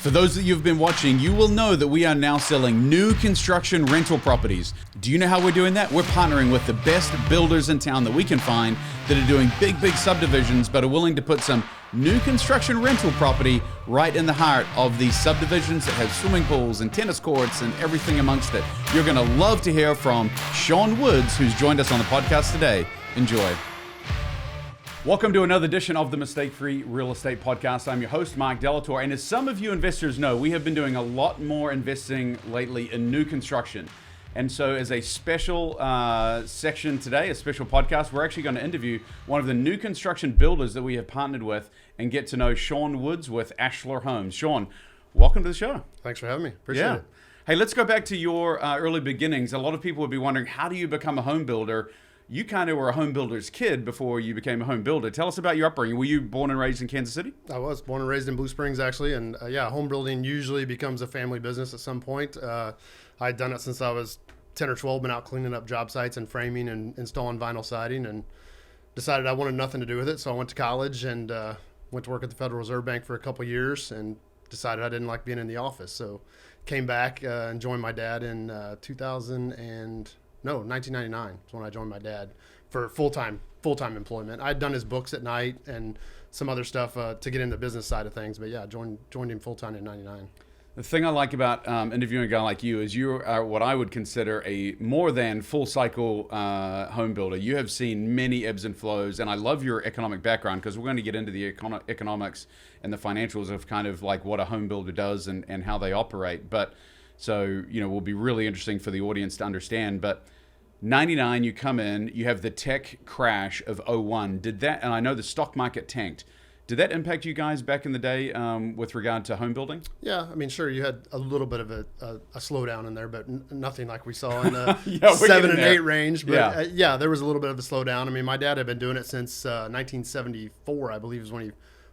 For those that you've been watching, you will know that we are now selling new construction rental properties. Do you know how we're doing that? We're partnering with the best builders in town that we can find that are doing big subdivisions, but are willing to put some new construction rental property right in the heart of these subdivisions that have swimming pools and tennis courts and everything amongst it. You're going to love to hear from Shawn Woods, who's joined us on the podcast today. Enjoy. Welcome to another edition of the Mistake-Free Real Estate Podcast. I'm your host, Marck, and as some of you investors know, we have been doing a lot more investing lately in new construction. And so as a special section today, a special podcast, we're actually going to interview one of the new construction builders that we have partnered with and get to know Shawn Woods with Ashlar Homes. Shawn, welcome to the show. Thanks for having me. Appreciate it. Hey, let's go back to your early beginnings. A lot of people would be wondering, how do you become a home builder? You kind of were a home builder's kid before you became a home builder. Tell us about your upbringing. Were you born and raised in Kansas City? I was born and raised in Blue Springs, actually. And home building usually becomes a family business at some point. I'd done it since I was 10 or 12, been out cleaning up job sites and framing and installing vinyl siding, and decided I wanted nothing to do with it. So I went to college and went to work at the Federal Reserve Bank for a couple of years and decided I didn't like being in the office. So came back and joined my dad in 1999 is when I joined my dad for full-time employment. I'd done his books at night and some other stuff to get into the business side of things. But yeah, joined him full-time in 99. The thing I like about interviewing a guy like you is you are what I would consider a more than full cycle home builder. You have seen many ebbs and flows, and I love your economic background because we're going to get into the economics and the financials of kind of like what a home builder does and how they operate. But so, will be really interesting for the audience to understand. But 99, you come in, you have the tech crash of 01. Did that, and I know the stock market tanked. Did that impact you guys back in the day with regard to home building? Yeah, I mean, sure, you had a little bit of a slowdown in there, but nothing like we saw in the 7 and 8 range. But there was a little bit of a slowdown. I mean, my dad had been doing it since 1974, I believe, is when he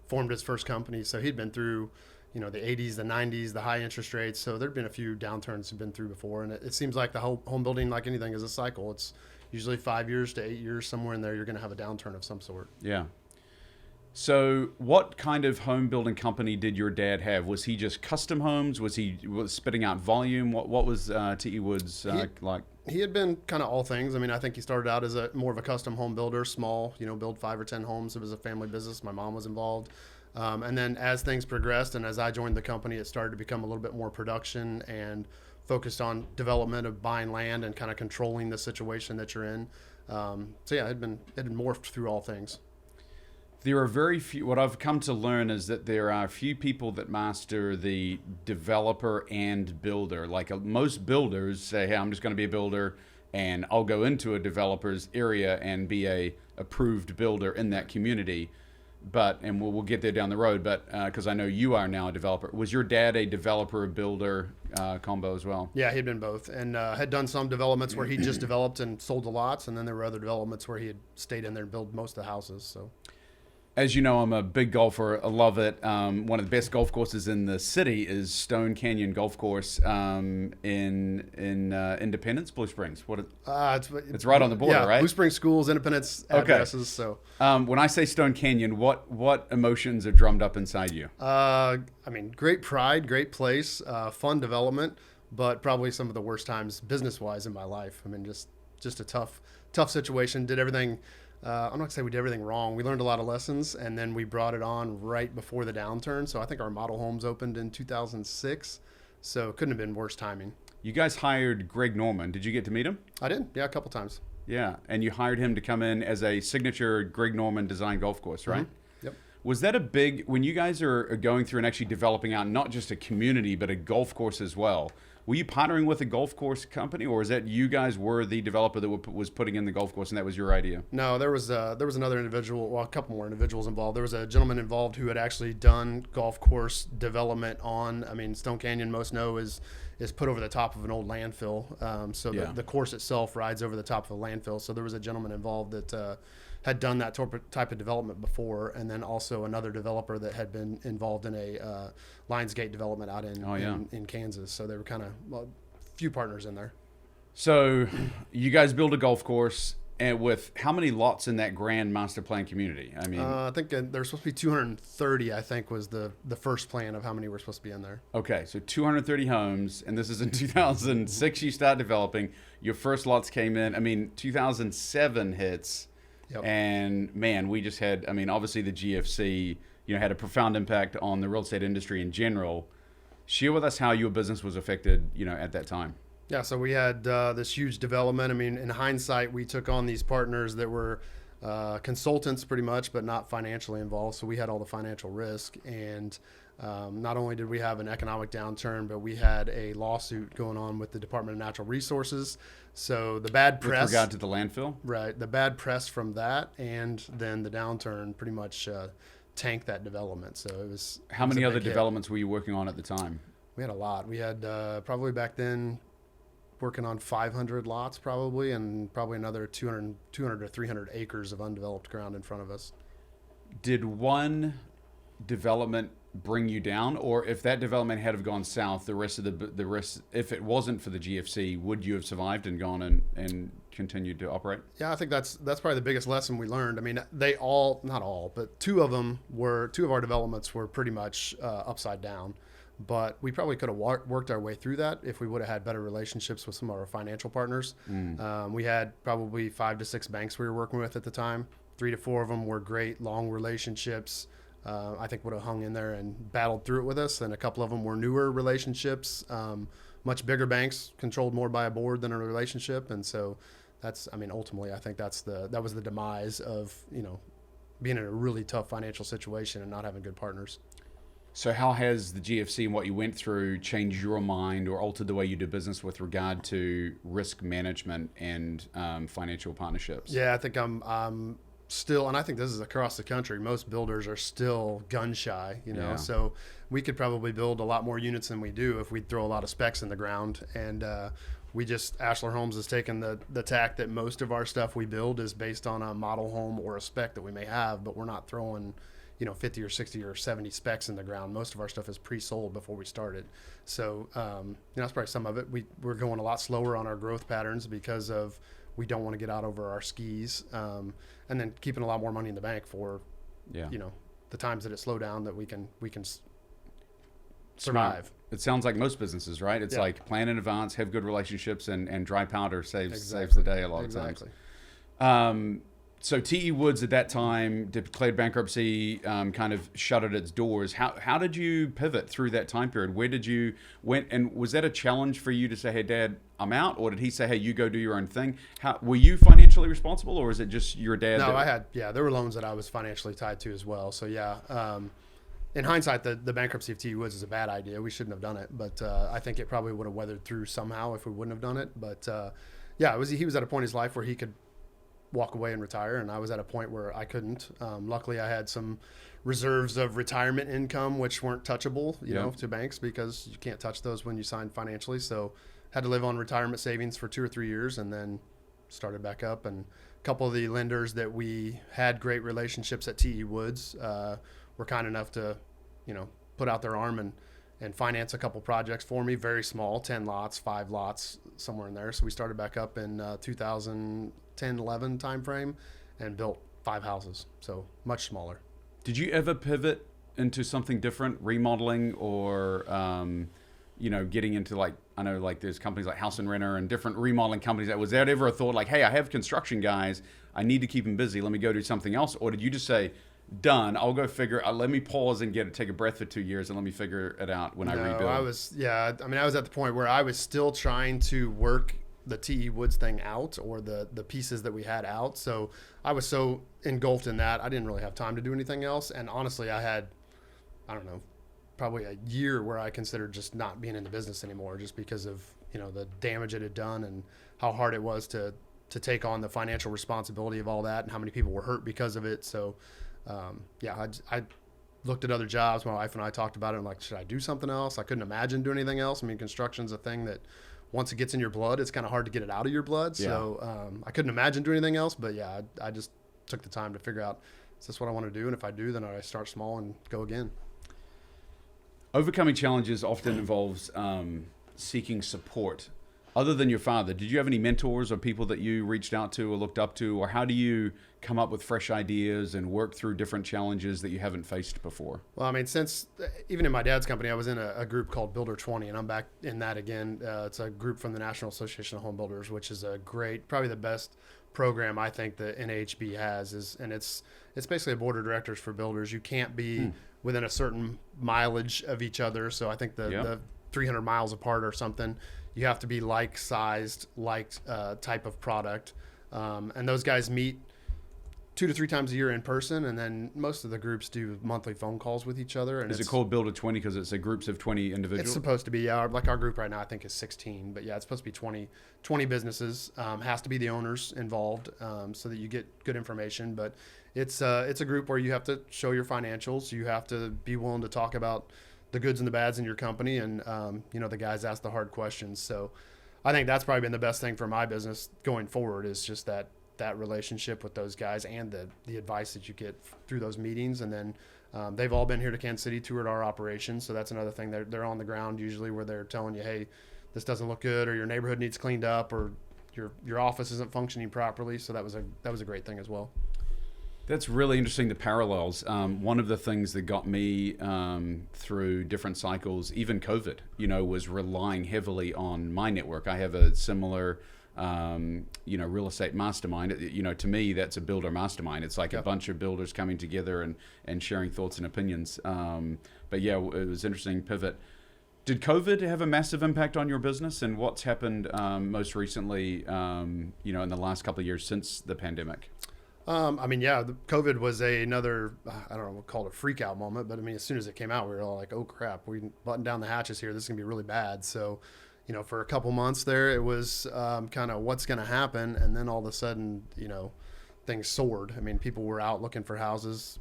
formed his first company. So he'd been through the 80s, the 90s, the high interest rates. So there'd been a few downturns he'd been through before. And it seems like the home building, like anything, is a cycle. It's usually 5 years to 8 years, somewhere in there, you're going to have a downturn of some sort. Yeah. So what kind of home building company did your dad have? Was he just custom homes? Was he spitting out volume? What was T.E. Woods like? He had been kind of all things. I mean, I think he started out as more of a custom home builder, small, build 5 or 10 homes. It was a family business. My mom was involved. And then as things progressed and as I joined the company, it started to become a little bit more production and focused on development of buying land and kind of controlling the situation that you're in. It had morphed through all things. There are very few, what I've come to learn is that there are few people that master the developer and builder. Like most builders say, hey, I'm just going to be a builder and I'll go into a developer's area and be a approved builder in that community. And we'll get there down the road, but because I know you are now a developer. Was your dad a developer builder combo as well? Yeah, he'd been both, and had done some developments where he just developed and sold the lots, and then there were other developments where he had stayed in there and built most of the houses. So, as you know, I'm a big golfer. I love it. One of the best golf courses in the city is Stone Canyon Golf Course in Independence, Blue Springs. It's right on the border, right? Blue Springs schools, Independence addresses. Okay. So, when I say Stone Canyon, what emotions are drummed up inside you? I mean, great pride, great place, fun development, but probably some of the worst times business-wise in my life. I mean, just a tough situation. Did everything. I'm not going to say we did everything wrong. We learned a lot of lessons, and then we brought it on right before the downturn. So I think our model homes opened in 2006, so it couldn't have been worse timing. You guys hired Greg Norman. Did you get to meet him? I did, yeah, a couple times. Yeah, and you hired him to come in as a signature Greg Norman design golf course, right? Mm-hmm. Yep. Was that when you guys are going through and actually developing out not just a community, but a golf course as well, were you partnering with a golf course company, or is that you guys were the developer that was putting in the golf course and that was your idea? No, there was another individual, well, a couple more individuals involved. There was a gentleman involved who had actually done golf course development Stone Canyon, most know, is put over the top of an old landfill. The course itself rides over the top of a landfill. So there was a gentleman involved that had done that type of development before, and then also another developer that had been involved in a Lionsgate development out in Kansas. So there were kind of a few partners in there. So you guys build a golf course. And with how many lots in that grand master plan community? I mean, I think there's supposed to be 230. I think was the first plan of how many were supposed to be in there. Okay, so 230 homes, and this is in 2006. You start developing. Your first lots came in. I mean, 2007 hits, and man, we just had. I mean, obviously the GFC, had a profound impact on the real estate industry in general. Share with us how your business was affected, at that time. Yeah, so we had this huge development. I mean, in hindsight, we took on these partners that were consultants pretty much, but not financially involved. So we had all the financial risk. And not only did we have an economic downturn, but we had a lawsuit going on with the Department of Natural Resources. So the bad press. With regard to the landfill? Right. The bad press from that and then the downturn pretty much tanked that development. So it was. How many other developments were you working on at the time? We had a lot. We had probably back then working on 500 lots probably, and probably another 200 to 300 acres of undeveloped ground in front of us. Did one development bring you down, or if that development had have gone south, the rest of the rest, if it wasn't for the GFC, would you have survived and gone and continued to operate? Yeah, I think that's probably the biggest lesson we learned. I mean, not all, but two of our developments were pretty much upside down. But we probably could have worked our way through that if we would have had better relationships with some of our financial partners. We had probably 5 to 6 banks we were working with at the time. 3 to 4 of them were great, long relationships. I think would have hung in there and battled through it with us. And a couple of them were newer relationships, much bigger banks, controlled more by a board than a relationship. And so ultimately, I think that was the demise of, being in a really tough financial situation and not having good partners. So how has the GFC and what you went through changed your mind or altered the way you do business with regard to risk management and financial partnerships? Yeah, I think I'm still, and I think this is across the country, most builders are still gun shy, so we could probably build a lot more units than we do if we throw a lot of specs in the ground. And Ashlar Homes has taken the tack that most of our stuff we build is based on a model home or a spec that we may have, but we're not throwing 50 or 60 or 70 specs in the ground. Most of our stuff is pre-sold before we started. So, that's probably some of it. We're going a lot slower on our growth patterns because of we don't want to get out over our skis, and then keeping a lot more money in the bank for, the times that it slow down that we can survive. Smart. It sounds like most businesses, right? It's like plan in advance, have good relationships, and dry powder saves the day a lot of times. So TE Woods at that time declared bankruptcy, kind of shuttered its doors. How did you pivot through that time period? Where did you went, and was that a challenge for you to say, "Hey, Dad, I'm out," or did he say, "Hey, you go do your own thing"? Were you financially responsible, or is it just your dad? No, there were loans that I was financially tied to as well. So in hindsight, the bankruptcy of TE Woods is a bad idea. We shouldn't have done it, but I think it probably would have weathered through somehow if we wouldn't have done it. But he was at a point in his life where he could walk away and retire, and I was at a point where I couldn't. Luckily, I had some reserves of retirement income which weren't touchable, to banks, because you can't touch those when you sign financially. So had to live on retirement savings for 2 or 3 years, and then started back up. And a couple of the lenders that we had great relationships at TE Woods were kind enough to, put out their arm and finance a couple projects for me, very small, 10 lots, 5 lots, somewhere in there. So we started back up in 2010-11 timeframe and built 5 houses, so much smaller. Did you ever pivot into something different, remodeling or, getting into I know there's companies like House and Renter and different remodeling companies. Was there ever a thought like, hey, I have construction guys, I need to keep them busy, let me go do something else? Or did you just say, done, I'll go let me pause and take a breath for 2 years and let me figure it out when I rebuild? I was at the point where I was still trying to work the TE Woods thing out, or the pieces that we had out. So I was so engulfed in that, I didn't really have time to do anything else. And honestly, I had, probably a year where I considered just not being in the business anymore, just because of, the damage it had done and how hard it was to take on the financial responsibility of all that and how many people were hurt because of it. So, I looked at other jobs. My wife and I talked about it. I'm like, should I do something else? I couldn't imagine doing anything else. I mean, construction's a thing that once it gets in your blood, it's kind of hard to get it out of your blood. So I couldn't imagine doing anything else. But I just took the time to figure out, is this what I want to do? And if I do, then I start small and go again. Overcoming challenges often involves seeking support Other than your father, did you have any mentors or people that you reached out to or looked up to, or how do you come up with fresh ideas and work through different challenges that you haven't faced before? Well, I mean, since even in my dad's company, I was in a group called Builder 20, and I'm back in that again. It's a group from the National Association of Home Builders, which is a great, probably the best program I think the NAHB has. And it's basically a board of directors for builders. You can't be within a certain mileage of each other. So I think the 300 miles apart or something. You have to be like-sized, type of product. And those guys meet 2 to 3 times a year in person, and then most of the groups do monthly phone calls with each other. And is it called Builder 20 because it's a groups of 20 individuals? It's supposed to be, yeah. Like our group right now, I think is 16, but yeah, it's supposed to be 20 businesses. Has to be the owners involved so that you get good information. But it's a group where you have to show your financials. You have to be willing to talk about the goods and the bads in your company, and the guys ask the hard questions. So I think that's probably been the best thing for my business going forward, is just that relationship with those guys and the advice that you get through those meetings. And then they've all been here to Kansas City, toured our operations. So that's another thing. They're on the ground usually, where they're telling you, hey, this doesn't look good, or your neighborhood needs cleaned up, or your office isn't functioning properly. So that was a great thing as well. That's really interesting, the parallels. One of the things that got me through different cycles, even COVID, was relying heavily on my network. I have a similar, real estate mastermind. To me, that's a builder mastermind. It's like a bunch of builders coming together and sharing thoughts and opinions. But yeah, it was interesting pivot. Did COVID have a massive impact on your business, and what's happened most recently, in the last couple of years since the pandemic? COVID was another, I don't know, we'll call it a freak out moment, but I mean, as soon as it came out, we were all like, oh crap, we button down the hatches here. This is gonna be really bad. So, for a couple months there, it was kind of what's gonna happen. And then all of a sudden, things soared. I mean, people were out looking for houses,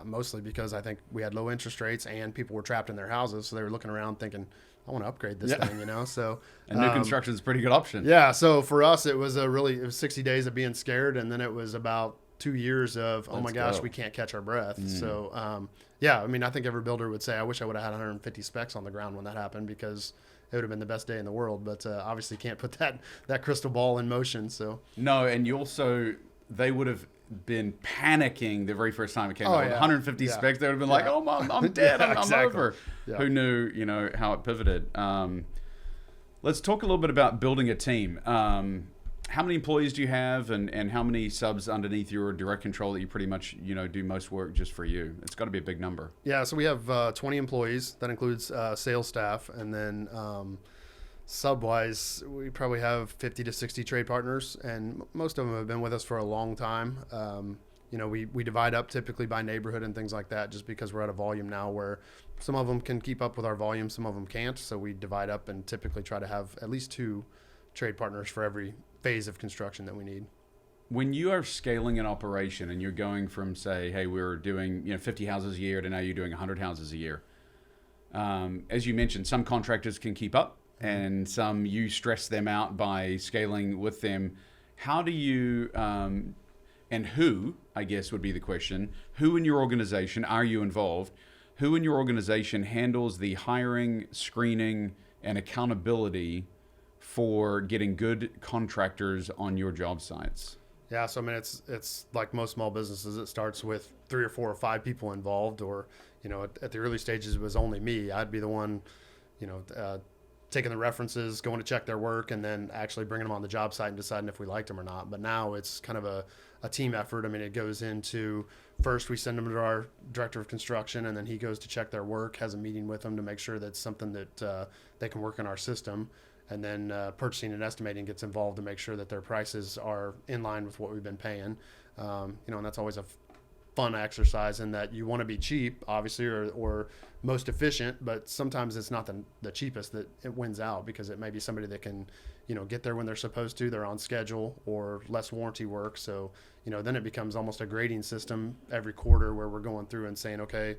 mostly because I think we had low interest rates and people were trapped in their houses. So they were looking around thinking, I want to upgrade this thing, So and new construction is a pretty good option. Yeah. So for us, it was 60 days of being scared. And then it was about 2 years of, oh my gosh, we can't catch our breath. So, I think every builder would say, I wish I would have had 150 specs on the ground when that happened, because it would have been the best day in the world. But obviously can't put that crystal ball in motion. So no, and you also, they would have been panicking the very first time it came out. 150 specs, they would have been like, oh, Mom, I'm dead. I'm over. Yeah. Who knew, how it pivoted. Let's talk a little bit about building a team. How many employees do you have, and how many subs underneath your direct control that you pretty much, do most work just for you? It's got to be a big number. Yeah, so we have 20 employees. That includes sales staff. And then sub-wise, we probably have 50 to 60 trade partners, and most of them have been with us for a long time. We divide up typically by neighborhood and things like that, just because we're at a volume now where some of them can keep up with our volume, some of them can't. So we divide up and typically try to have at least 2 trade partners for every phase of construction that we need. When you are scaling an operation and you're going from, say, hey, we're doing 50 houses a year to now you're doing 100 houses a year, as you mentioned, some contractors can keep up and some you stress them out by scaling with them. How do you and who, I guess would be the question, who in your organization, are you involved, who in your organization handles the hiring, screening, and accountability for getting good contractors on your job sites? Yeah, so I mean, it's like most small businesses. It starts with 3 or 4 or 5 people involved, or at the early stages it was only me. I'd be the one, taking the references, going to check their work, and then actually bringing them on the job site and deciding if we liked them or not. But now it's kind of a team effort. I mean, it goes into, first we send them to our director of construction, and then he goes to check their work, has a meeting with them to make sure that's something that they can work in our system. And then purchasing and estimating gets involved to make sure that their prices are in line with what we've been paying. And that's always a fun exercise, in that you want to be cheap, obviously, or most efficient, but sometimes it's not the cheapest that it wins out, because it may be somebody that can, get there when they're supposed to, they're on schedule, or less warranty work. So, then it becomes almost a grading system every quarter, where we're going through and saying, okay,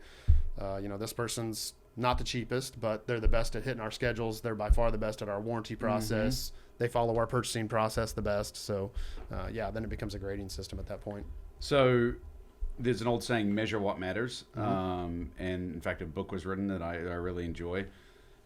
this person's not the cheapest, but they're the best at hitting our schedules. They're by far the best at our warranty process. They follow our purchasing process the best. So, then it becomes a grading system at that point. So there's an old saying, measure what matters. And in fact, a book was written that I really enjoy.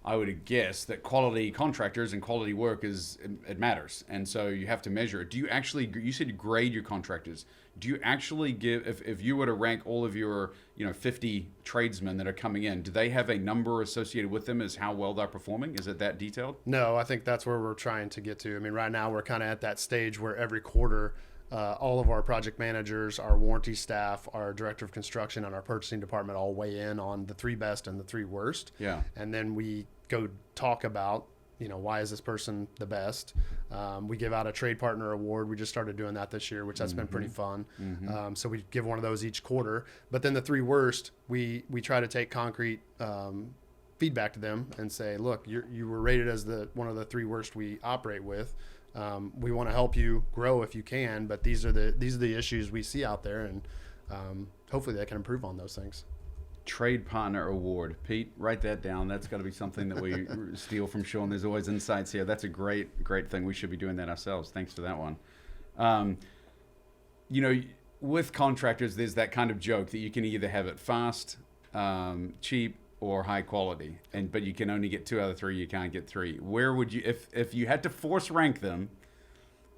I would guess that quality contractors and quality work it matters. And so you have to measure it. Do you actually, you said you grade your contractors. Do you actually give, if you were to rank all of your, 50 tradesmen that are coming in, do they have a number associated with them as how well they're performing? Is it that detailed? No, I think that's where we're trying to get to. I mean, right now we're kind of at that stage where every quarter, all of our project managers, our warranty staff, our director of construction, and our purchasing department all weigh in on the 3 best and the 3 worst. Yeah. And then we go talk about, why is this person the best? We give out a trade partner award. We just started doing that this year, which that's been pretty fun. So we give one of those each quarter. But then the 3 worst, we try to take concrete feedback to them and say, look, you were rated as one of the 3 worst we operate with. We want to help you grow if you can, but these are the issues we see out there, and hopefully they can improve on those things. Trade Partner Award. Pete, write that down. That's got to be something that we steal from Shawn. There's always insights here. That's a great thing. We should be doing that ourselves. Thanks for that one. With contractors, there's that kind of joke that you can either have it fast, cheap, or high quality, but you can only get 2 out of 3. You can't get 3. Where would you, if you had to force rank them,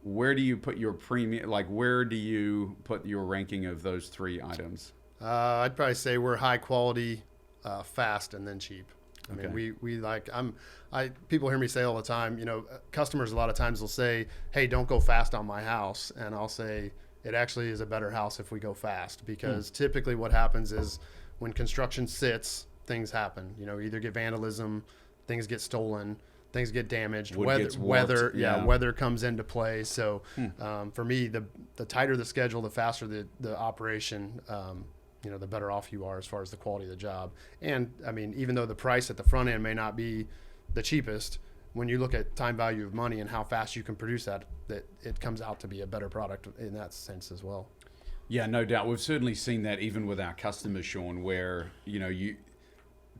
where do you put your premium? Like, where do you put your ranking of those 3 items? I'd probably say we're high quality, fast, and then cheap. I mean, people hear me say all the time, customers a lot of times will say, hey, don't go fast on my house. And I'll say, it actually is a better house if we go fast, because typically what happens is when construction sits, things happen. Either get vandalism, things get stolen, things get damaged, weather comes into play. So for me, the tighter the schedule, the faster the operation, the better off you are as far as the quality of the job. And I mean, even though the price at the front end may not be the cheapest, when you look at time value of money and how fast you can produce that it comes out to be a better product in that sense as well. Yeah, no doubt. We've certainly seen that even with our customers, Shawn, where,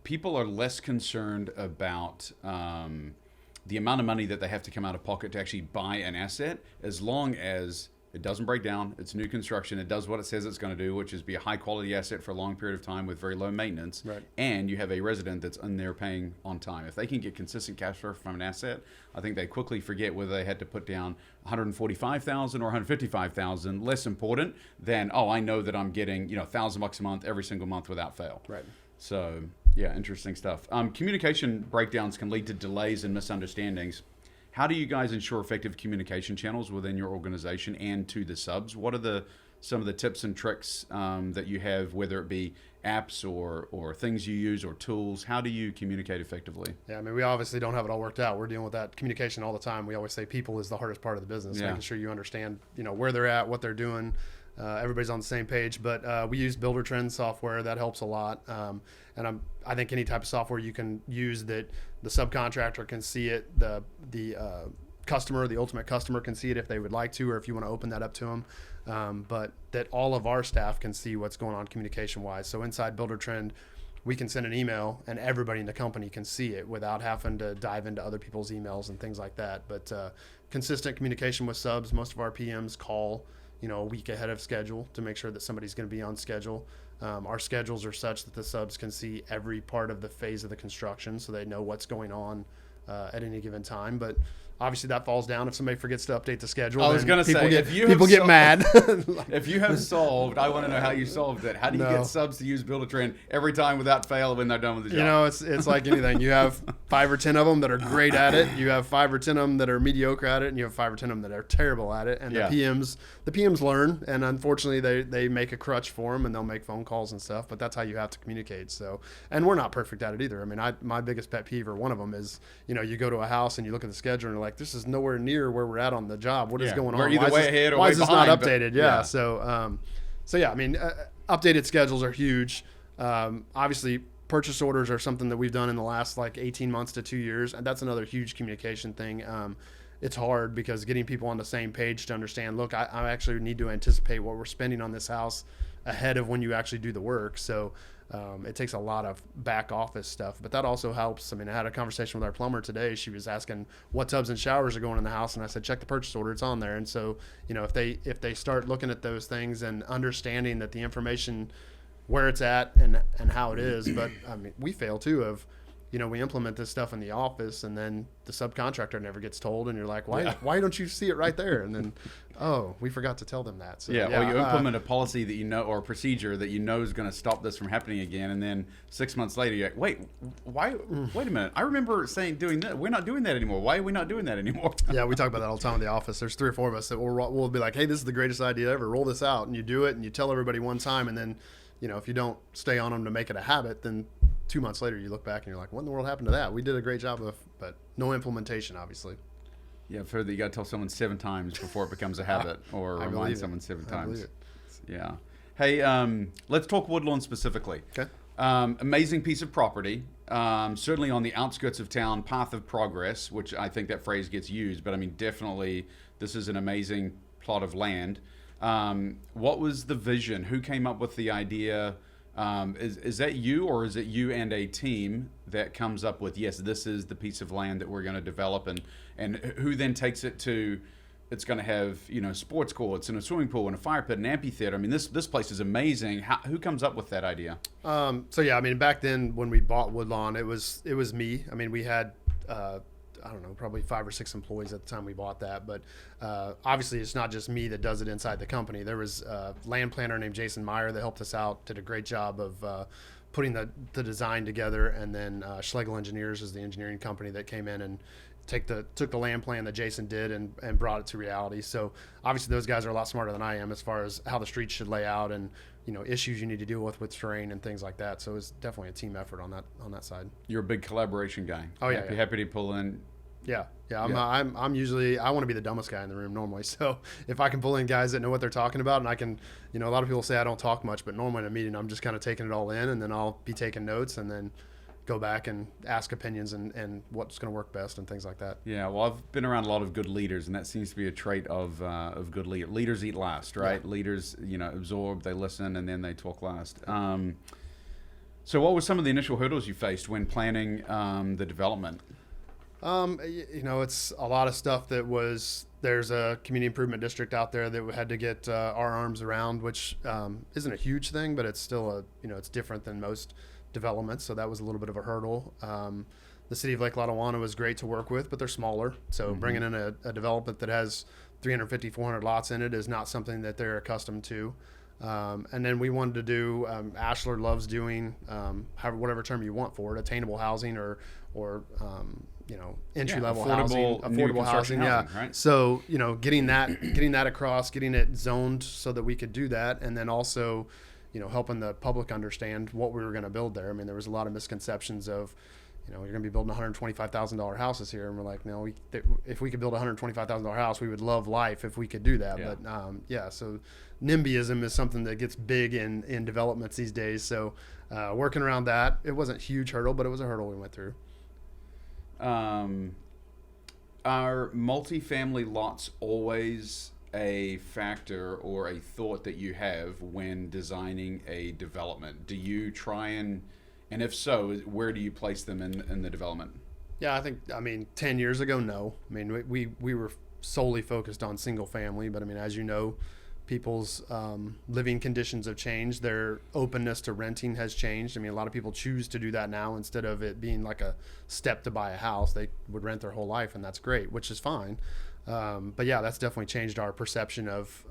people are less concerned about the amount of money that they have to come out of pocket to actually buy an asset, as long as it doesn't break down, it's new construction, it does what it says it's going to do, which is be a high quality asset for a long period of time with very low maintenance, right. And you have a resident that's in there paying on time. If they can get consistent cash flow from an asset, I think they quickly forget whether they had to put down $145,000 or $155,000. Less important than, I know that I'm getting $1,000 a month every single month without fail. Right. So yeah, interesting stuff. Communication breakdowns can lead to delays and misunderstandings. How do you guys ensure effective communication channels within your organization and to the subs? What are some of the tips and tricks that you have, whether it be apps or things you use or tools? How do you communicate effectively? Yeah, I mean, we obviously don't have it all worked out. We're dealing with that communication all the time. We always say people is the hardest part of the business, making sure you understand, where they're at, what they're doing. Everybody's on the same page, but we use Builder Trends software. That helps a lot. And I think any type of software you can use that the subcontractor can see it, the customer, the ultimate customer can see it if they would like to, or if you want to open that up to them. But that all of our staff can see what's going on communication-wise. So inside Builder Trend, we can send an email and everybody in the company can see it without having to dive into other people's emails and things like that. But consistent communication with subs. Most of our PMs call a week ahead of schedule to make sure that somebody's going to be on schedule. Our schedules are such that the subs can see every part of the phase of the construction, so they know what's going on at any given time. But obviously that falls down if somebody forgets to update the schedule. I was going to say, people get mad. If you have solved, I want to know how you solved it. How do you get subs to use Builder Trend every time without fail when they're done with the job? It's like anything. You have 5 or 10 of them that are great at it. You have 5 or 10 of them that are mediocre at it, and you have 5 or 10 of them that are terrible at it. And the PMs learn, and unfortunately they make a crutch for them, and they'll make phone calls and stuff. But that's how you have to communicate. So, and we're not perfect at it either. I mean, my biggest pet peeve, or one of them, is you go to a house and you look at the schedule and you're like, this is nowhere near where we're at on the job. What is going on? We're either way ahead or why way is this behind, not updated? So I mean, updated schedules are huge. Obviously, purchase orders are something that we've done in the last 18 months to 2 years, and that's another huge communication thing. It's hard because getting people on the same page to understand, look, I actually need to anticipate what we're spending on this house ahead of when you actually do the work. So it takes a lot of back office stuff, but that also helps. I mean, I had a conversation with our plumber today. She was asking what tubs and showers are going in the house, and I said, check the purchase order, it's on there. And so, if they start looking at those things and understanding that the information, where it's at and how it is, but I mean, we fail too of we implement this stuff in the office, and then the subcontractor never gets told, and you're like, why don't you see it right there? And then, oh, we forgot to tell them that. So, or you implement a policy that or a procedure that is going to stop this from happening again, and then 6 months later, you're like, wait a minute, I remember doing that. We're not doing that anymore. Why are we not doing that anymore? Yeah, we talk about that all the time in the office. There's 3 or 4 of us that we'll be like, hey, this is the greatest idea ever. Roll this out, and you do it, and you tell everybody one time, and then, if you don't stay on them to make it a habit, then 2 months later you look back and you're like, what in the world happened to that? We did a great job but no implementation, obviously. Yeah, I've heard that you got to tell someone 7 times before it becomes a habit, or remind someone 7 times. Yeah. Hey, let's talk Woodlawn specifically. Okay. Amazing piece of property. Certainly on the outskirts of town, path of progress, which I think that phrase gets used, but I mean, definitely this is an amazing plot of land. What was the vision? Who came up with the idea? Is that you, or is it you and a team that comes up with, yes, this is the piece of land that we're going to develop, and who then takes it to, it's going to have, sports courts and a swimming pool and a fire pit and amphitheater. I mean, this place is amazing. Who comes up with that idea? Back then when we bought Woodlawn, it was me. I mean, we had, I don't know, probably 5 or 6 employees at the time we bought that. But obviously, it's not just me that does it inside the company. There was a land planner named Jason Meyer that helped us out, did a great job of putting the design together. And then Schlegel Engineers is the engineering company that came in and took the land plan that Jason did and brought it to reality. So obviously, those guys are a lot smarter than I am as far as how the streets should lay out and issues you need to deal with terrain and things like that. So it's definitely a team effort on that side. You're a big collaboration guy. Oh yeah, happy to pull in. Yeah. I'm usually, I want to be the dumbest guy in the room normally. So if I can pull in guys that know what they're talking about, and I can, a lot of people say I don't talk much, but normally in a meeting I'm just kind of taking it all in, and then I'll be taking notes and then go back and ask opinions and what's going to work best and things like that. Yeah, well, I've been around a lot of good leaders, and that seems to be a trait of good leaders. Leaders eat last, right? Yeah. Leaders, absorb, they listen, and then they talk last. So what were some of the initial hurdles you faced when planning the development? It's a lot of stuff there's a community improvement district out there that we had to get our arms around, which isn't a huge thing, but it's still it's different than most developments. So that was a little bit of a hurdle. The city of Lake Lautour was great to work with, but they're smaller. So bringing in a development that has 350, 400 lots in it is not something that they're accustomed to. And then we wanted to do, Ashlar loves doing, whatever term you want for it, attainable housing or entry-level housing, affordable housing. Yeah. Right? So, getting that across, getting it zoned so that we could do that. And then also, helping the public understand what we were going to build there. I mean, there was a lot of misconceptions of, you're going to be building $125,000 houses here. And we're like, no, if we could build a $125,000 house, we would love life if we could do that. Yeah. But so NIMBYism is something that gets big in developments these days. So working around that, it wasn't a huge hurdle, but it was a hurdle we went through. Are multifamily lots always a factor or a thought that you have when designing a development? Do you try and if so, where do you place them in the development? Yeah, I mean, 10 years ago, no. I mean, we were solely focused on single family, but I mean, as you know, people's living conditions have changed. Their openness to renting has changed. I mean, a lot of people choose to do that now instead of it being like a step to buy a house. They would rent their whole life, and that's great, which is fine. But yeah, that's definitely changed our perception of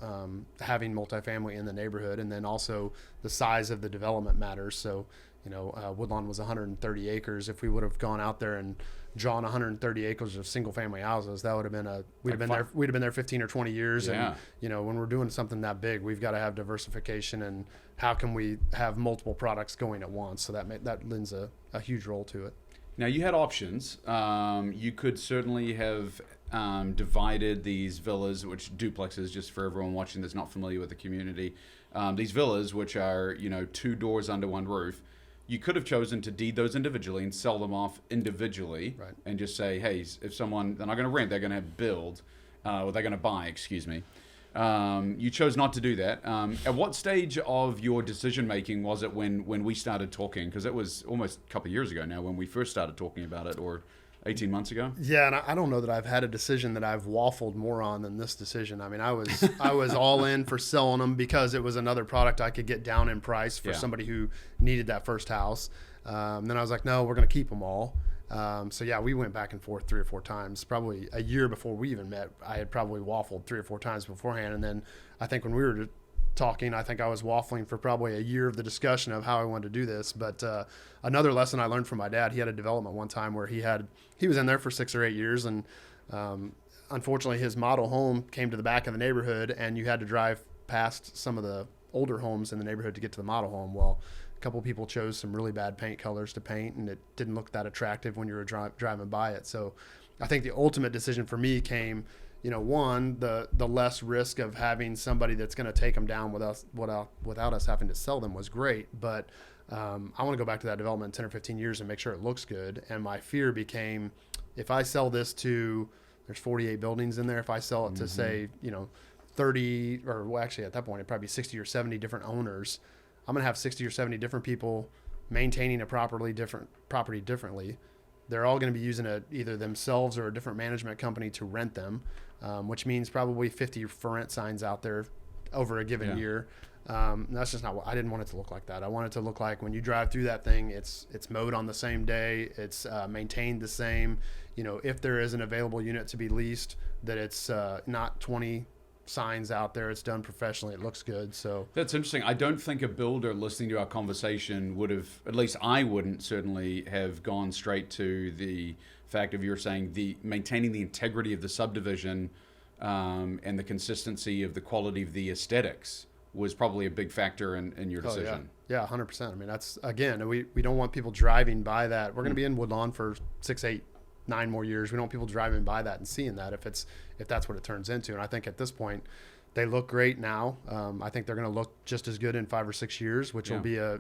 having multifamily in the neighborhood. And then also the size of the development matters. So, Woodlawn was 130 acres. If we would have gone out there and drawn 130 acres of single family houses, that would have been we'd have been there 15 or 20 years. Yeah. And, when we're doing something that big, we've got to have diversification, and how can we have multiple products going at once? So that lends a huge role to it. Now, you had options. You could certainly have divided these villas, which duplexes, just for everyone watching that's not familiar with the community, these villas, which are 2 doors under one roof. You could have chosen to deed those individually and sell them off individually, right, and just say, hey, if someone, they're not going to rent, they're going to build, or they're going to buy, excuse me. You chose not to do that. At what stage of your decision making was it when we started talking? Because it was almost a couple of years ago now when we first started talking about it, or 18 months ago? Yeah, and I don't know that I've had a decision that I've waffled more on than this decision. I mean, I was all in for selling them because it was another product I could get down in price for somebody who needed that first house. Then I was like, no, we're going to keep them all. So yeah, we went back and forth 3 or 4 times. Probably a year before we even met, I had probably waffled 3 or 4 times beforehand. And then I think when we were talking, I think I was waffling for probably a year of the discussion of how I wanted to do this. But another lesson I learned from my dad, he had a development one time where he was in there for 6 or 8 years, and unfortunately his model home came to the back of the neighborhood, and you had to drive past some of the older homes in the neighborhood to get to the model home. Well, a couple of people chose some really bad paint colors to paint, and it didn't look that attractive when you were driving by it. So I think the ultimate decision for me came, one, the less risk of having somebody that's going to take them down without us having to sell them was great. But I want to go back to that development in 10 or 15 years and make sure it looks good. And my fear became, if I sell this to, there's 48 buildings in there. If I sell it to say, 30, or well, actually at that point, it'd probably be 60 or 70 different owners. I'm going to have 60 or 70 different people maintaining a property differently. They're all going to be using either themselves or a different management company to rent them, which means probably 50 for rent signs out there over a given year. That's just not what I didn't want it to look like that. I want it to look like when you drive through that thing, it's mowed on the same day, it's maintained the same. If there is an available unit to be leased, that it's not 20 signs out there, it's done professionally, it looks good. So that's interesting. I don't think a builder listening to our conversation would have, at least I wouldn't certainly have gone straight to the fact of, you're saying, the maintaining the integrity of the subdivision and the consistency of the quality of the aesthetics was probably a big factor in your decision. Yeah, 100%. I mean, that's, again, we don't want people driving by that. We're going to be in Woodlawn for 6, 8, 9 more years. We don't want people driving by that and seeing that if that's what it turns into. And I think at this point, they look great now. I think they're going to look just as good in 5 or 6 years, which will be a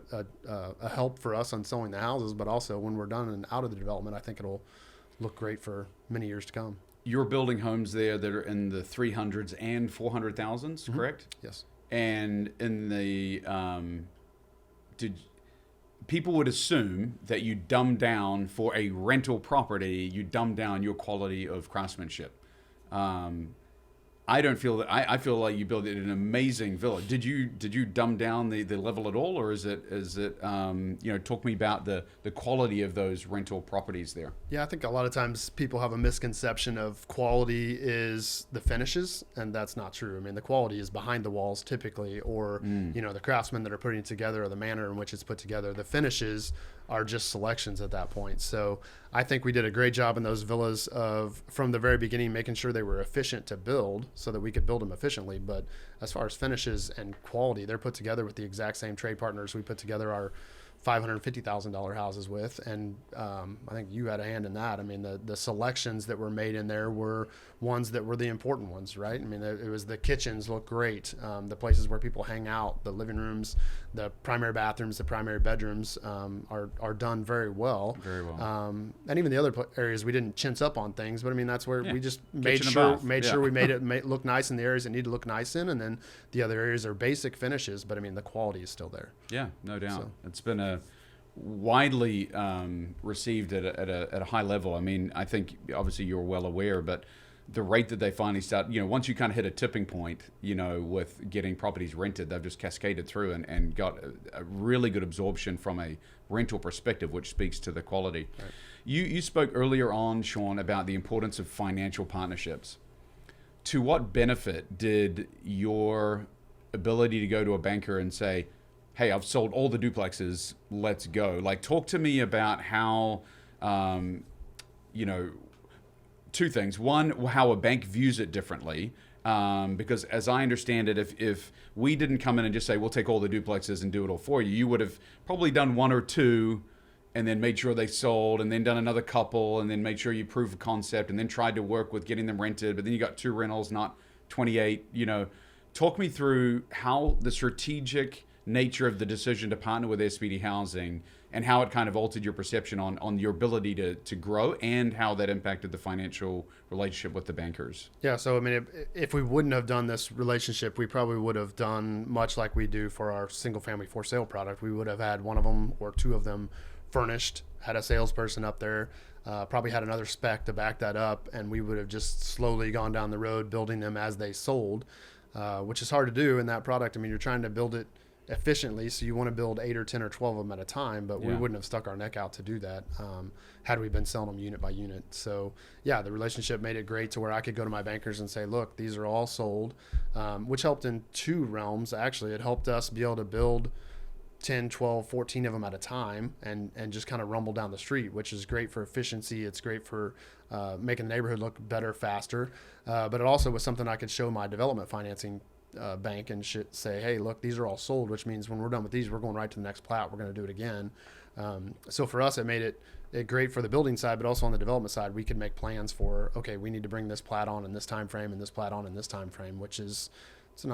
help for us on selling the houses. But also when we're done and out of the development, I think it'll look great for many years to come. You're building homes there that are in the 300s and 400,000s, correct? Yes. And in the people would assume that you dumb down for a rental property, you dumb down your quality of craftsmanship. I don't feel that. I feel like you built an amazing villa. Did you dumb down the level at all, or is it talk me about the quality of those rental properties there? Yeah, I think a lot of times people have a misconception of quality is the finishes, and that's not true. I mean, the quality is behind the walls typically, or the craftsmen that are putting it together, or the manner in which it's put together. The finishes are just selections at that point. So I think we did a great job in those villas of, from the very beginning, making sure they were efficient to build so that we could build them efficiently. But as far as finishes and quality, they're put together with the exact same trade partners we put together our $550,000 houses with. And I think you had a hand in that. I mean, the selections that were made in there were ones that were the important ones, right? I mean, it was the kitchens look great. The places where people hang out, the living rooms, the primary bathrooms, the primary bedrooms are done very well. Very well. And even the other areas, we didn't chintz up on things, but I mean, that's where we just made sure we made it look nice in the areas that need to look nice in. And then the other areas are basic finishes, but I mean, the quality is still there. Yeah, no doubt. So, it's been widely received at a high level. I mean, I think obviously you're well aware, but the rate that they finally start, once you kind of hit a tipping point, with getting properties rented, they've just cascaded through and got a really good absorption from a rental perspective, which speaks to the quality. Right. You spoke earlier on, Shawn, about the importance of financial partnerships. To what benefit did your ability to go to a banker and say, hey, I've sold all the duplexes, let's go? Like, talk to me about how, two things. One, how a bank views it differently. Because as I understand it, if we didn't come in and just say, we'll take all the duplexes and do it all for you, you would have probably done 1 or 2 and then made sure they sold, and then done another couple, and then made sure you prove a concept, and then tried to work with getting them rented, but then you got 2 rentals, not 28. Talk me through how the strategic nature of the decision to partner with SPD Housing and how it kind of altered your perception on your ability to grow, and how that impacted the financial relationship with the bankers. Yeah, so I mean, if we wouldn't have done this relationship, we probably would have done much like we do for our single family for sale product. We would have had 1 of them or 2 of them furnished, had a salesperson up there, probably had another spec to back that up, and we would have just slowly gone down the road building them as they sold, which is hard to do in that product. I mean, you're trying to build it efficiently. So you want to build 8 or 10 or 12 of them at a time, but we wouldn't have stuck our neck out to do that had we been selling them unit by unit. So yeah, the relationship made it great to where I could go to my bankers and say, look, these are all sold, which helped in 2 realms. Actually, it helped us be able to build 10, 12, 14 of them at a time and just kind of rumble down the street, which is great for efficiency. It's great for making the neighborhood look better, faster. But it also was something I could show my development financing bank and say, hey, look, these are all sold, which means when we're done with these, we're going right to the next plat. We're going to do it again. So for us, it made it great for the building side, but also on the development side, we could make plans for, okay, we need to bring this plat on in this time frame and this plat on in this time frame, which is, it's a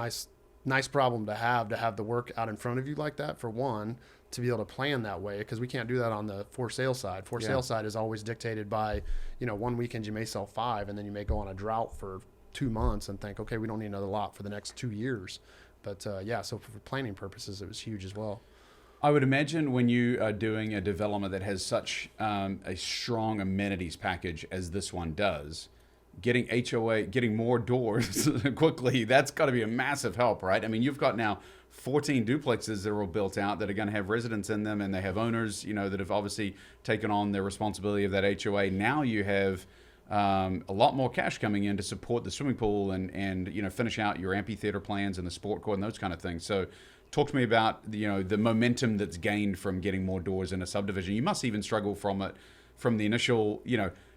nice problem to have the work out in front of you like that, for one, to be able to plan that way, because we can't do that on the for sale side. For sale side is always dictated by, one weekend you may sell 5 and then you may go on a drought for 2 months and think, okay, we don't need another lot for the next 2 years. But so for planning purposes, it was huge as well. I would imagine when you are doing a development that has such a strong amenities package as this one does, getting HOA, getting more doors quickly, that's got to be a massive help, right? I mean, you've got now 14 duplexes that are all built out that are going to have residents in them, and they have owners, that have obviously taken on the responsibility of that HOA. Now you have a lot more cash coming in to support the swimming pool and finish out your amphitheater plans and the sport court and those kind of things. So talk to me about the momentum that's gained from getting more doors in a subdivision. You must even struggle from the initial,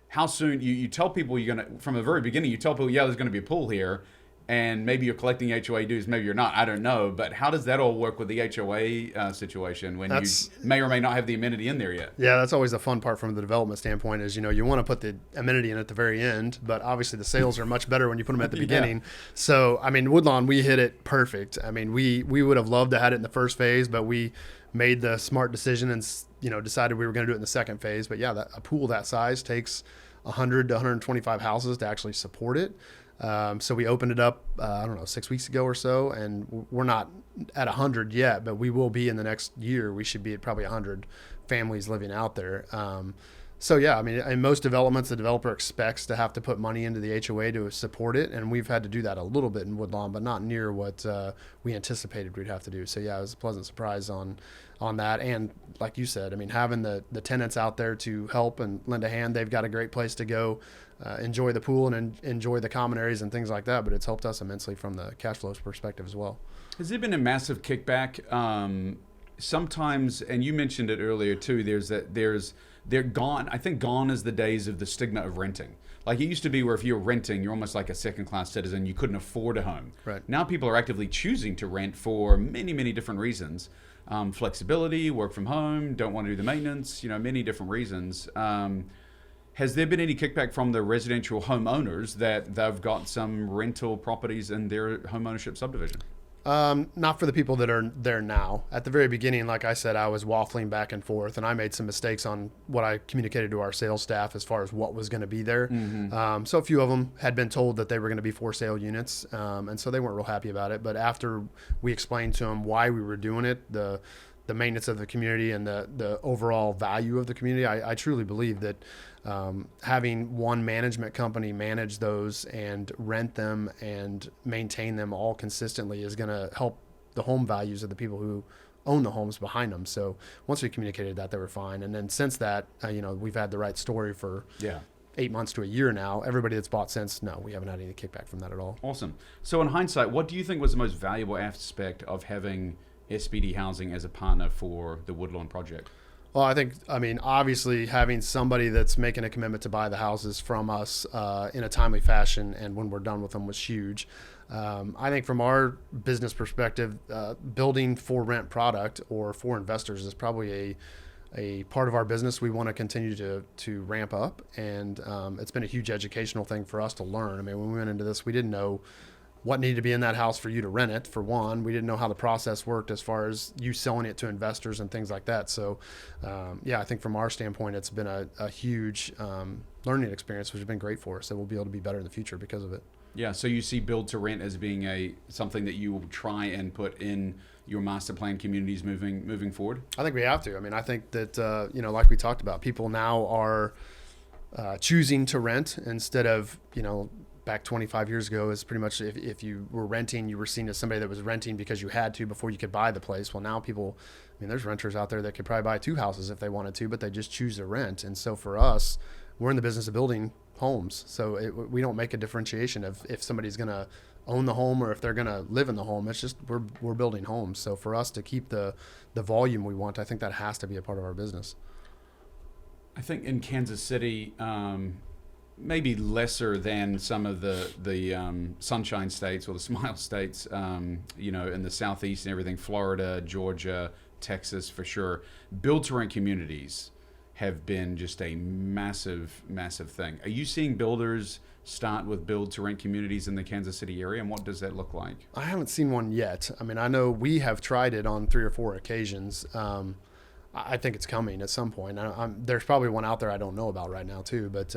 how soon you tell people you're going to, from the very beginning, you tell people, there's going to be a pool here, and maybe you're collecting HOA dues, maybe you're not, I don't know. But how does that all work with the HOA situation when you may or may not have the amenity in there yet? Yeah, that's always the fun part from the development standpoint is, you want to put the amenity in at the very end, but obviously the sales are much better when you put them at the beginning. So, I mean, Woodlawn, we hit it perfect. I mean, we would have loved to have had it in the first phase, but we made the smart decision and, decided we were going to do it in the second phase. But yeah, a pool that size takes 100 to 125 houses to actually support it. So we opened it up, 6 weeks ago or so, and we're not at 100 yet, but we will be in the next year. We should be at probably 100 families living out there. So yeah, I mean, in most developments, the developer expects to have to put money into the HOA to support it, and we've had to do that a little bit in Woodlawn, but not near what we anticipated we'd have to do. So yeah, it was a pleasant surprise on that. And like you said, I mean, having the tenants out there to help and lend a hand, they've got a great place to go enjoy the pool and enjoy the common areas and things like that, but it's helped us immensely from the cash flows perspective as well. Has there been a massive kickback? Sometimes, and you mentioned it earlier too, they're gone. I think gone is the days of the stigma of renting. Like it used to be where if you're renting, you're almost like a second-class citizen. You couldn't afford a home. Right. Now people are actively choosing to rent for many, many different reasons. Flexibility, work from home, don't want to do the maintenance, many different reasons. Has there been any kickback from the residential homeowners that they've got some rental properties in their home ownership subdivision? Not for the people that are there now. At the very beginning, like I said, I was waffling back and forth, and I made some mistakes on what I communicated to our sales staff as far as what was going to be there. Mm-hmm. So a few of them had been told that they were going to be for sale units, and so they weren't real happy about it. But after we explained to them why we were doing it, the maintenance of the community and the overall value of the community, I truly believe that having one management company manage those and rent them and maintain them all consistently is going to help the home values of the people who own the homes behind them. So once we communicated that, they were fine. And then since that, we've had the right story for 8 months to a year now. Everybody that's bought since, no, we haven't had any kickback from that at all. Awesome. So in hindsight, what do you think was the most valuable aspect of having SBD Housing as a partner for the Woodlawn project? Well, obviously having somebody that's making a commitment to buy the houses from us in a timely fashion and when we're done with them was huge. I think from our business perspective, building for rent product or for investors is probably a part of our business we want to continue to ramp up. And it's been a huge educational thing for us to learn. I mean, when we went into this, we didn't know what needed to be in that house for you to rent it, for one. We didn't know how the process worked as far as you selling it to investors and things like that. So, I think from our standpoint, it's been a huge learning experience, which has been great for us. So we'll be able to be better in the future because of it. Yeah, so you see build to rent as being something that you will try and put in your master plan communities moving forward? I think we have to. I mean, I think that, like we talked about, people now are choosing to rent instead of, back 25 years ago is pretty much if you were renting, you were seen as somebody that was renting because you had to before you could buy the place. Well, now people, I mean, there's renters out there that could probably buy 2 houses if they wanted to, but they just choose to rent. And so for us, we're in the business of building homes. So we don't make a differentiation of if somebody's going to own the home or if they're going to live in the home. It's just we're building homes. So for us to keep the volume we want, I think that has to be a part of our business. I think in Kansas City, maybe lesser than some of the sunshine states or the smile states, you know, in the southeast and everything, Florida, Georgia, Texas for sure. Build-to-rent communities have been just a massive, massive thing. Are you seeing builders start with build-to-rent communities in the Kansas City area, and what does that look like? I haven't seen one yet. I mean, I know we have tried it on 3 or 4 occasions. I think it's coming at some point. There's probably one out there I don't know about right now too, but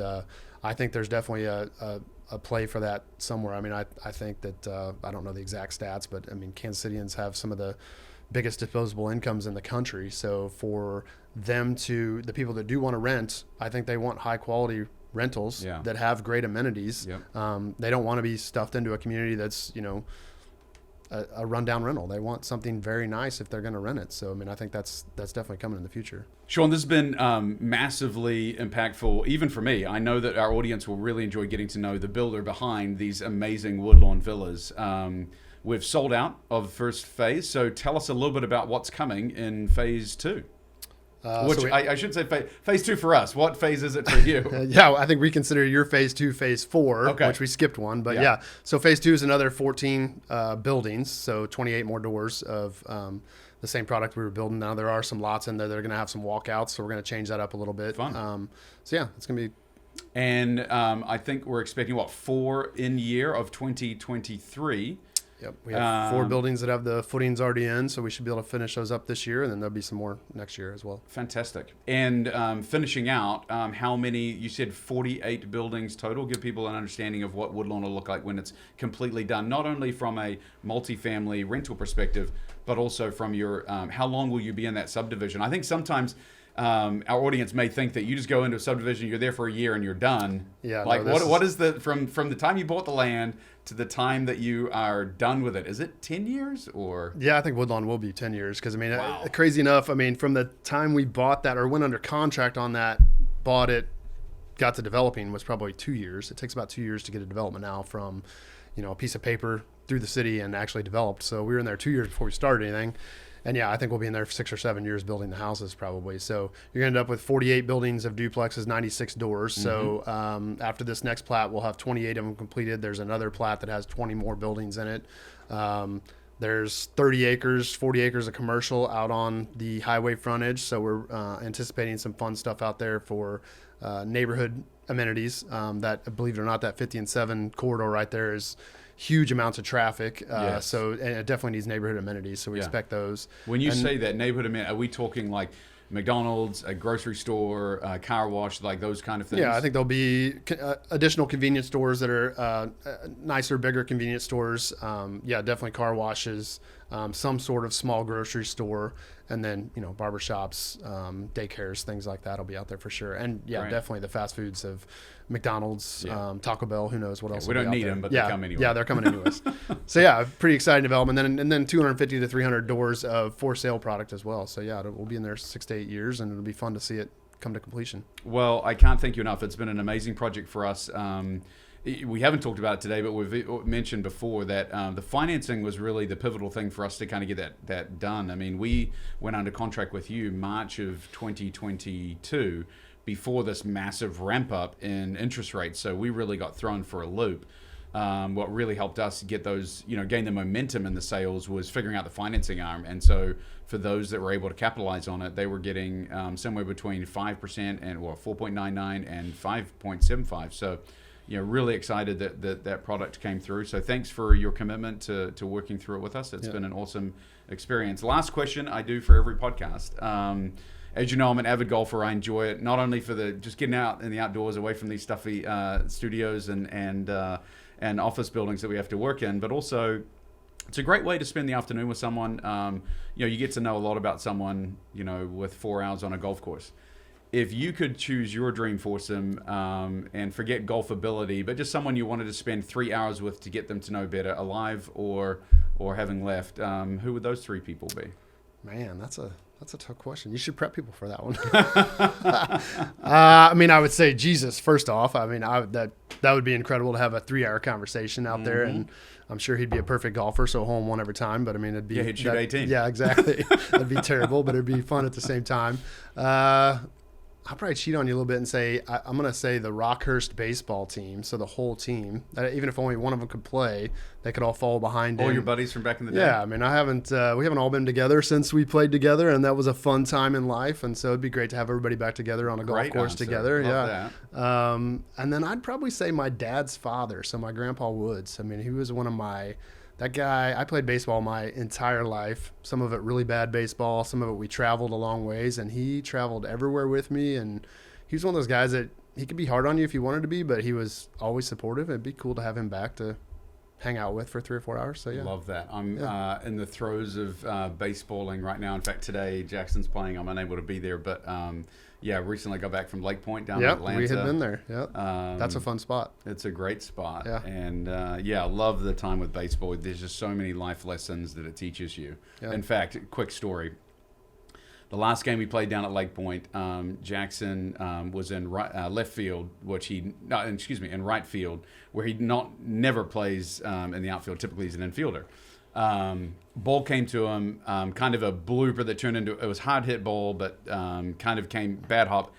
I think there's definitely a play for that somewhere. I mean, I think that I don't know the exact stats, but I mean, Kansas Cityans have some of the biggest disposable incomes in the country. So for them the people that do want to rent, I think they want high quality rentals that have great amenities. Yep. They don't want to be stuffed into a community that's, you know, a rundown rental. They want something very nice if they're going to rent it. So, I mean, I think that's definitely coming in the future. Shawn, this has been massively impactful, even for me. I know that our audience will really enjoy getting to know the builder behind these amazing Woodlawn villas. We've sold out of the first phase, so tell us a little bit about what's coming in phase 2. I should say phase 2 for us. What phase is it for you? I think we consider your phase 2 phase 4, which we skipped one. But so phase 2 is another 14 buildings, so 28 more doors of the same product we were building. Now there are some lots in there that are going to have some walkouts, so we're going to change that up a little bit. Fun. It's going to be. And I think we're expecting 4 in year of 2023. Yep, we have 4 buildings that have the footings already in, so we should be able to finish those up this year, and then there'll be some more next year as well. Fantastic. And finishing out, how many, you said 48 buildings total. Give people an understanding of what Woodlawn will look like when it's completely done, not only from a multifamily rental perspective, but also from your, how long will you be in that subdivision? I think sometimes our audience may think that you just go into a subdivision, you're there for a year and you're done. Yeah. Like what is the from the time you bought the land to the time that you are done with it? Is it 10 years or? Yeah, I think Woodlawn will be 10 years because I mean, crazy enough, I mean, from the time we bought that or went under contract on that, bought it, got to developing was probably 2 years. It takes about 2 years to get a development now from, you know, a piece of paper through the city and actually developed. So we were in there 2 years before we started anything. And I think we'll be in there for 6 or 7 years building the houses probably. So you're going to end up with 48 buildings of duplexes, 96 doors. Mm-hmm. So after this next plat, we'll have 28 of them completed. There's another plat that has 20 more buildings in it. There's 30 acres, 40 acres of commercial out on the highway frontage. So we're anticipating some fun stuff out there for neighborhood amenities. That, believe it or not, that 50 and 7 corridor right there is huge amounts of traffic. Yes. So and it definitely needs neighborhood amenities. So we expect those. When you say that neighborhood amenity, are we talking like McDonald's, a grocery store, a car wash, like those kind of things? Yeah, I think there'll be additional convenience stores that are nicer, bigger convenience stores. Definitely car washes, some sort of small grocery store, and then, you know, barbershops, daycares, things like that will be out there for sure. And definitely the fast foods of McDonald's, Taco Bell, who knows what else. We don't need them, but they come anyway. Yeah, they're coming anyways. So pretty exciting development. And then 250 to 300 doors of for sale product as well. So we'll be in there 6 to 8 years, and it'll be fun to see it come to completion. Well, I can't thank you enough. It's been an amazing project for us. We haven't talked about it today, but we've mentioned before that the financing was really the pivotal thing for us to kind of get that done. I mean, we went under contract with you March of 2022 before this massive ramp up in interest rates. So we really got thrown for a loop. What really helped us get those, gain the momentum in the sales was figuring out the financing arm. And so for those that were able to capitalize on it, they were getting somewhere between 5% and 4.99 and 5.75. So, really excited that product came through. So thanks for your commitment to working through it with us. It's been an awesome experience. Last question I do for every podcast. As you know, I'm an avid golfer. I enjoy it not only for just getting out in the outdoors, away from these stuffy studios and office buildings that we have to work in, but also it's a great way to spend the afternoon with someone. You get to know a lot about someone, with 4 hours on a golf course. if you could choose your dream foursome and forget golf ability, but just someone you wanted to spend 3 hours with to get them to know better, alive or having left, who would those 3 people be? Man, that's a tough question. You should prep people for that one. I mean, I would say Jesus first off. I mean, that would be incredible to have a 3-hour conversation out there, and I'm sure he'd be a perfect golfer, so hole in one every time. But I mean, he'd shoot 18. Yeah, exactly. That'd be terrible, but it'd be fun at the same time. I'll probably cheat on you a little bit and say I'm going to say the Rockhurst baseball team. So the whole team, even if only one of them could play, they could all fall behind him. All your buddies from back in the day. Yeah, I mean, we haven't all been together since we played together, and that was a fun time in life. And so it'd be great to have everybody back together on a golf course together. Love that. And then I'd probably say my dad's father, so my grandpa Woods. I mean, he was one of that guy. I played baseball my entire life, some of it really bad baseball, some of it we traveled a long ways, and he traveled everywhere with me. And he was one of those guys that he could be hard on you if you wanted to be, but he was always supportive. It'd be cool to have him back to hang out with for 3 or 4 hours. So yeah, love that. I'm in the throes of baseballing right now. In fact, today Jackson's playing. I'm unable to be there, but recently got back from Lake Point down in Atlanta. We had been there. That's a fun spot. It's a great spot. Yeah. And I love the time with baseball. There's just so many life lessons that it teaches you. Yeah. In fact, quick story. The last game we played down at Lake Point, Jackson was in left field, in right field, where he never plays in the outfield. Typically, he's an infielder. Ball came to him, kind of a blooper that turned into, it was hard hit ball, but kind of came bad hop,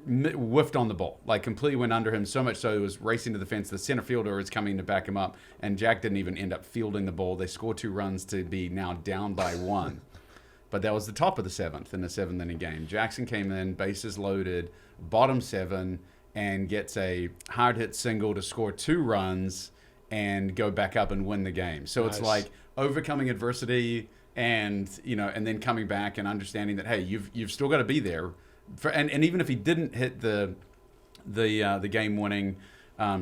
whiffed on the ball, like completely went under him, so much so he was racing to the fence. The center fielder is coming to back him up, and Jack didn't even end up fielding the ball. They scored 2 runs to be now down by 1. But that was the top of the 7th in the 7th inning game. Jackson came in, bases loaded, bottom 7, and gets a hard hit single to score 2 runs and go back up and win the game. So It's like overcoming adversity and then coming back and understanding that, hey, you've still got to be there. And even if he didn't hit the game winning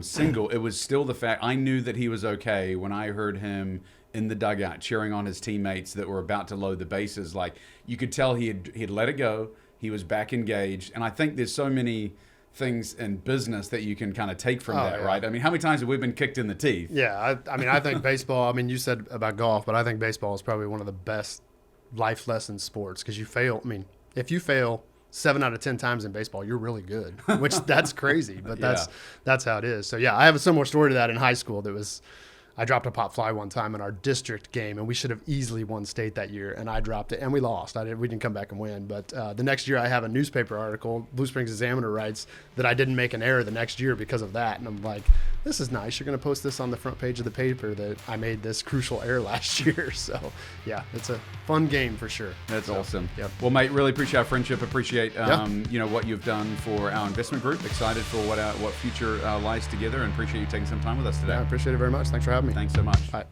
single, it was still the fact I knew that he was okay when I heard him in the dugout cheering on his teammates that were about to load the bases. Like, you could tell he'd let it go. He was back engaged. And I think there's so many things in business that you can kind of take from that, right? I mean, how many times have we been kicked in the teeth? Yeah, I mean, I think baseball, I mean, you said about golf, but I think baseball is probably one of the best life lesson sports, because if you fail 7 out of 10 times in baseball, you're really good, which that's crazy, but that's how it is. So yeah, I have a similar story to that in high school. I dropped a pop fly one time in our district game, and we should have easily won state that year, and I dropped it, and we lost. We didn't come back and win. But the next year I have a newspaper article, Blue Springs Examiner writes, that I didn't make an error the next year because of that. And I'm like, this is nice. You're going to post this on the front page of the paper that I made this crucial error last year. So, yeah, it's a fun game for sure. That's awesome. Yep. Well, mate, really appreciate our friendship. Appreciate what you've done for our investment group. Excited for what future lies together, and appreciate you taking some time with us today. Yeah, I appreciate it very much. Thanks for having me. Thanks so much. Bye.